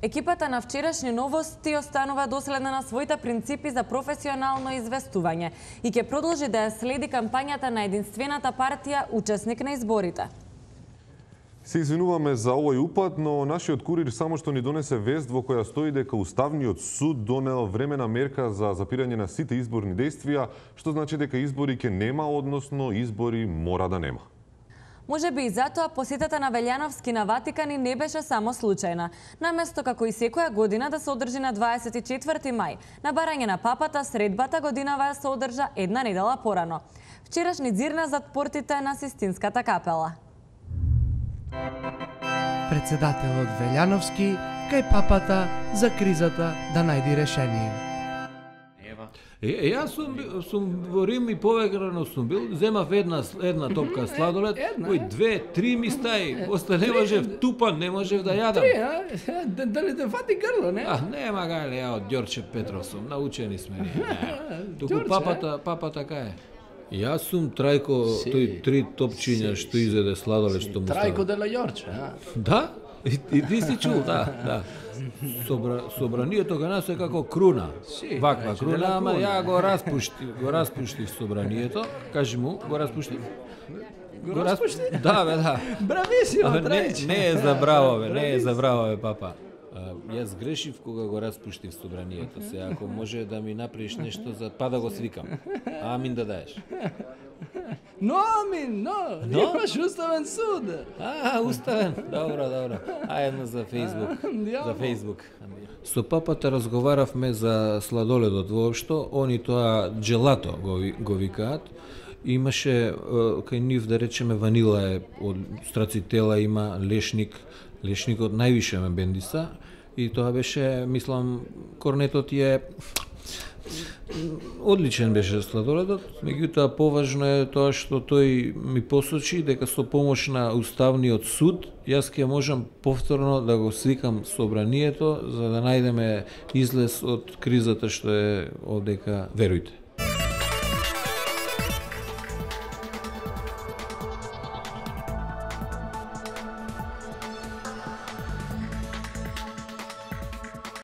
Екипата на вчерашни новости останува доследна на своите принципи за професионално известување и ќе продолжи да ја следи кампањата на единствената партија учесник на изборите. Се извинуваме за овој упад, но нашиот курир само што ни донесе вест во која стои дека Уставниот суд донел времена мерка за запирање на сите изборни действија, што значи дека избори ќе нема, односно избори мора да нема. Може би и затоа посетата на Велјановски на Ватикан и не беше само случајна. Наместо како и секоја година да се одржи на 24 мај, на барање на папата, средбата годинава се одржа една недела порано. Вчерашни дзирна зад портите на Систинската капела. Председателот Велјановски кај папата за кризата да најди решение. Јас сум во Рим и повеќе сум бил, земав една топка сладолед, кој 2-3 ми стаи, после не можев тупан, не можев да јадам. Да не фати грло, не? Нема гајле, ја од Ѓорче Петров сум, научени сме ние. Туку папата кај е? Јас сум Трајко, тој 3 топчиња што изеде сладолед што му става. Трајко де ла Ѓорче, Да? И ти си чул, да. Собранието кај нас е како круна. Ваква круна, ама ја го распуштив собранието. Кажи му, го распуштив? Го распушти? Да, бе, да. Брависимо, Трајче. Не е забраво, бе, папа. Јас грешив кога го распуштив собранието. Се, ако може да ми направиш нешто за па да го свикам. Амин да даеш. Амин, имаш уставен суд. Уставен. Добро. Ајдно за Фейсбук. Со папата разговаравме за сладоледот воопшто, они тоа джелато го викаат. Имаше кај нив, да речеме, ванила е од страцитела, има лешникот највише ме бендиса и тоа беше, мислам, корнетот е одличен беше сладоледот, меѓутоа поважно е тоа што тој ми посочи дека со помош на Уставниот суд јас ќе можам повторно да го свикам собранието за да најдеме излез од кризата што е овдека, верујте.